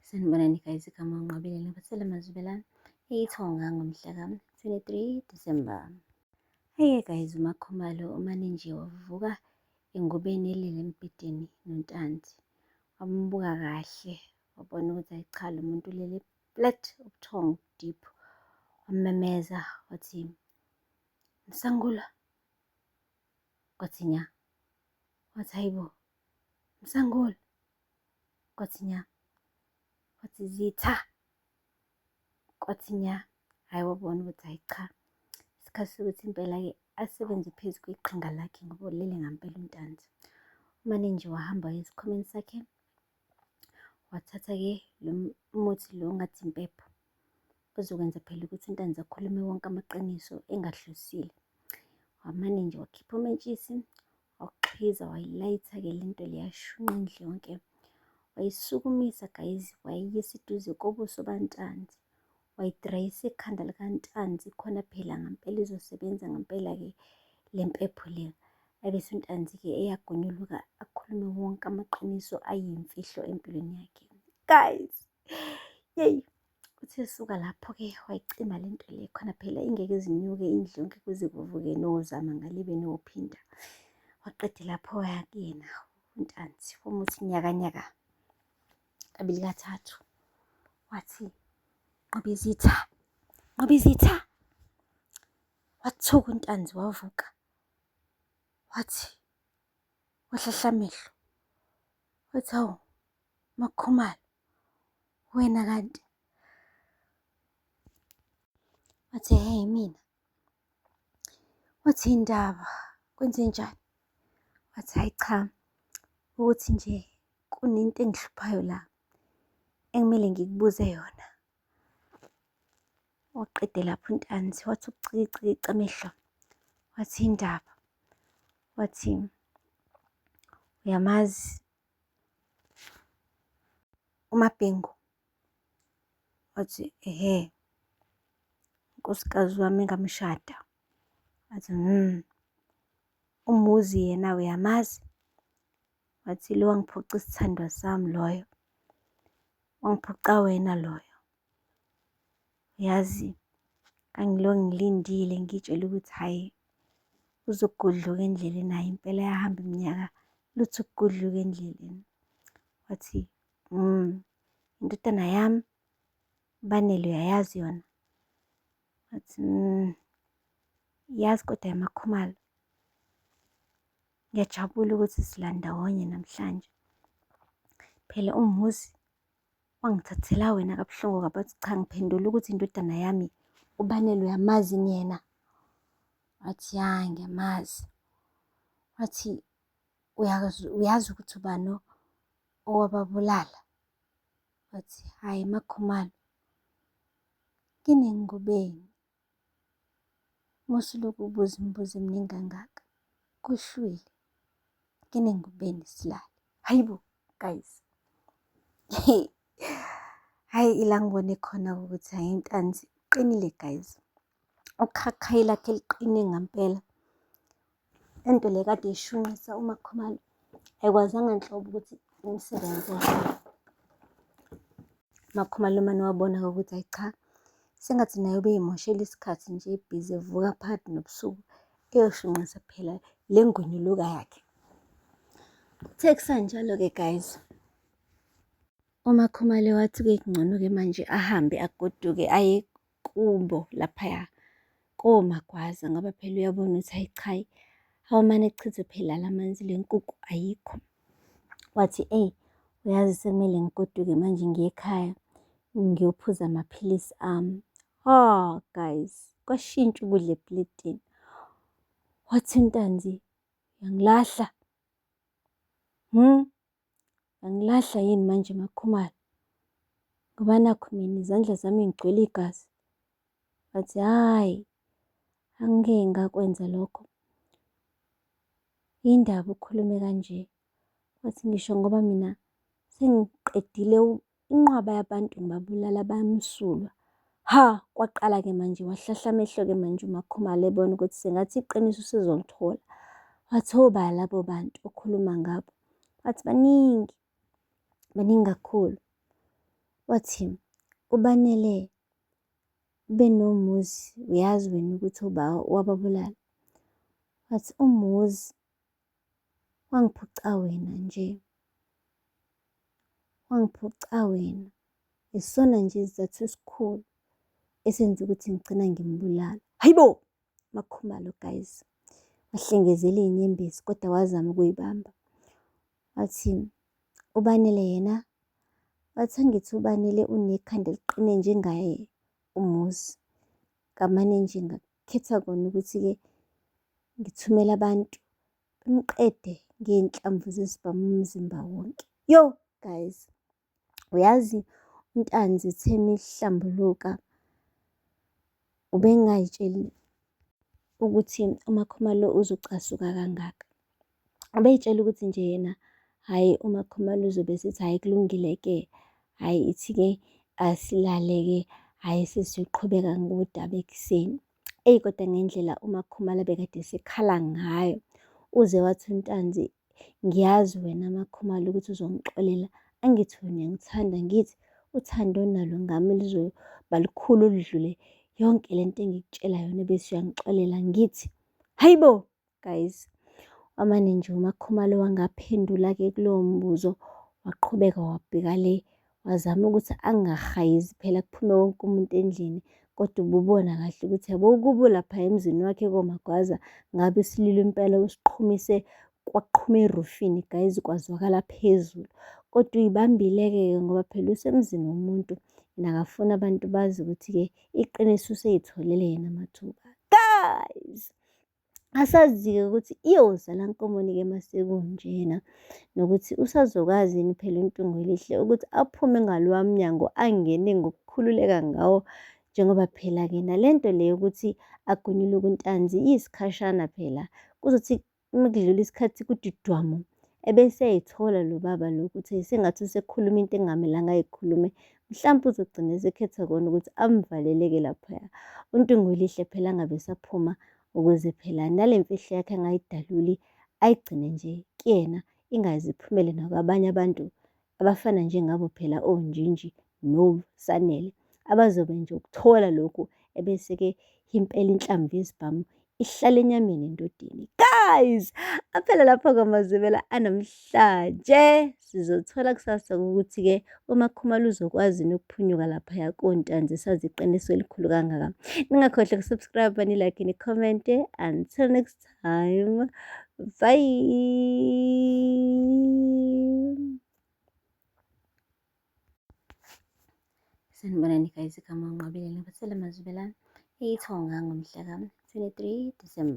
Sanibonani guys, igama unqabile ngiphathele amazwibelane ithonga ngomhla ka-23 December. Hey guys, uMakhumalo uManinji wavuka engubeni elele embhedeni noNtanzi. Wambuka kahle, wabona ukuthi ayi cha, lo muntu ulele flat, ubuthongo deep. Wamemeza wathi, Msangula. Kwathi nya. Wathi hayibo, Msangula. Kwathi nya. Wathi Zitha. Kwathi nya. Hhayi, wabona ukuthi hayi cha, isikhathi sokuthi impela-ke asebenze phezu kweqhinga lakhe ngoba ulele ngampela uNtanzi. uManinji wahamba esikhwameni sakhe, wathatha-ke lo muthi lo ongathi impepho, ozokwenza phela ukuthi uNtanzi akhulume wonke amaqiniso engahlosile. uManinji wakhipha umentshisi, wawuqhiza, wayilayitha-ke lento le yashunqa indlu yonke. Wayisukumisa guys, wayiyisa eduze kobuso baNtanzi. Wayidrayisa ikhanda likaNtanzi khona phela ngampela izosebenza ngampela-ke le mpepho le. Ebese uNtanzi-ke eyagonyuluka akhulume wonke amaqiniso ayimfihlo empilweni yakhe. Guys, yeyi, uthe suka lapho-ke wayicima lento le khona phela ingeke izinyuke indlu yonke kuze kuvuke nozama ngalibe nophinda. Waqede lapho waya-kuyena uNtanzi wamuthi nyakanyaka kabili kathathu, wathi Nqobizitha, Nqobizitha. Wathuka uNtanzi wavuka, wathi wahlahla amehlo, wathi hawu Makhumalo, wena kanti? Wathi hey mina. Wathi indaba, kwenzenjani? Wathi hayi cha, ukuthi nje kunento engihluphayo la engimele ngikubuze yona. Waqede lapho uNtanzi wathi ukucikicika amehlo, wathi indaba. Wathi uyamazi uMabhengu? Wathi ehhe, unkosikazi wami engamshada. Wathi umuzi yena uyamazi? Wathi lo wangiphuca isithandwa sami loyo, wangiphuca wena loyo. Yazi ngangilo ngilindile ngitshela ukuthi hhayi uzokugudluka endleleni, hhayi impela yahamba iminyaka luthi ukugudluka endleleni. Wathi indodana yami uBanele uyayazi yona? Wathi yazi kodwa yaMakhumalo, ngiyajabula ukuthi sila ndawonye namhlanje. Phela umuzi wangithathela wena kabuhlungu kabi. Wathi cha, ngiphendula ukuthi indodana yami uBanele uyamazi yini yena? Wathi ya ngiyamazi. Wathi uyazi ukuthi ubani owababulala? Wathi hhayi Makhumalo, kini ngikubeni musulokhu ubuza imibuzo eminingi kangaka, kuhlwile, kini ngikubeni silale. Hayibo guys, hhayi ila ngibone khona ukuthi hhayi uNtanzi uqinile guys, ukhakhayi lakhe liqine ngampela. Lento le kade ishunqisa uMakhumalo ayikwazanga nhlobo ukuthi imsebenze yakhe. uMakhumalo mane wabona-ke ukuthi hayi cha, sengathi naye ubeyimoshela isikhathi nje ebhizi evuka phakathi nobusuku eyoshunqisa phela le ngonyuluka yakhe. Kuthe kusanjalo-ke guys, uMakhumalo wathi-ke kungcono-ke manje ahambe agoduke aye kubo laphaya koMagwaza ngoba phela uyabona ukuthi hayi cha, awumane echithe phela la manzi le nkukhu ayikho. Wathi uyazi sekumele ngigoduke manje ngiye ekhaya ngiyophuza amaphilisi ami. Guys, kwashintsha ukudla epletini. Wathi uNtanzi, uyangilahla? Uyangilahla yini manje Makhumalo? Ngoba nakhu mina izandla zami ngigcwele igazi. Wathi hhayi, angeke ngakwenza lokho. Yindaba ukhulume kanje? Wathi ngisho ngoba mina sengiqedile inqwaba yabantu ngibabulala bamsulwa. Kwaqala-ke manje wahlahla amehlo-ke manje uMakhumalo ebona ukuthi sengathi iqiniso usezolithola. Wathi obala labo bantu okhuluma ngabo? Wathi baningi, baningi kakhulu. wathi uBanele benomuzi, uyazi wena ukuthi wababulala. Wathi umuzi wangiphuca wena nje, wangiphuca wena. Isona nje isizathu esikhulu esenza ukuthi ngigcina ngimbulala. Hayibo! Makhumalo guys, wahlengezela iy'nyembezi kodwa wazama ukuy'bamba. Wathi uBanele yena, wathi angithi uBanele unekhanda eliqine njengaye umuzi. Ngamane nje ngakhetha kona ukuthi-ke ngithumele abantu bemqede ngey'nhlamvu zesibhamu umzimba wonke. Yo guys, uyazi uNtanzi uthe ihlambuluka ubengay'tsheli ukuthi uMakhumalo uzocasuka kangaka. Ubey'tshela ukuthi nje yena hhayi uMakhumalo uzobe esithi hhayi kulungile-ke, hhayi ithi-ke asilale-ke, hhayi sesiyoqhubeka ngodaba ekuseni. Eyi kodwa ngendlela uMakhumalo abekade esekhala ngayo, uze wathi uNtanzi, ngiyazi wena Makhumalo ukuthi uzongixolela, angithi wena uyangithanda, ngithi uthando onalo ngami luzoba lukhulu ludlule yonke lento engikutshela yona bese uyangixolela. Ngithi hayibo guys, wamane nje uMakhumalo wangaphendula-ke kulowo mbuzo, waqhubeka wabheka le, wazama ukuthi angahayizi phela kuphume wonke umuntu endlini. Kodwa ububona kahle ukuthi yabo ukubo lapha emzini wakhe koMagwaza ngabe isililo impela usiqhumise kwaqhuma erufini guys, kwazwakala phezulu. Kodwa uy'bambile-ke ngoba phela usemzini womuntu, nakafuna abantu bazi ukuthi-ke iqiniso useyitholele yena mathuba. Guys, asazi-ke ukuthi iyozala nkomoni-ke masekunjena, nokuthi usazokwazi yini phela uNtungwelihle ukuthi aphume ngalowa mnyango angene ngokukhululeka ngawo, njengoba phela-ke nalento le yokuthi agonyulwe kuNtanzi iyisikhashana phela. Kuzothi uma kudlula isikhathi kuthi dwamu ebese eyayithola lo baba lo ukuthi sengathi usekhuluma into engamelanga ayikhulume. Mhlampe uzogcina esekhetha kona ukuthi amvaleleke laphaya uNtungwelihle phela angabe esaphuma, ukuze phela nale mfihlo yakhe angayidaluli ayigcine nje kuyena, ingaze iphumele nakwabanye abantu abafana njengabo phela oNjinji noSanele, abazobe nje ukuthola lokhu ebese-ke impela inhlamvu yesibhamu ihlala enyameni endodeni. Guys, aphela lapho kwamazwibela anamhlanje. Sizothola kusasa ukuthi-ke uMakhumalo uzokwazi ukuphunyuka laphaya koNtanzi, sazi iqiniso elikhulu kangaka. Ningakhohlwa ukusubscribe, nilike, nikhomente. Until next time, bye. Sanibonani guys, igama uNqabile ngiphathele amazwibelane ithonga ngomhla ka-23 December.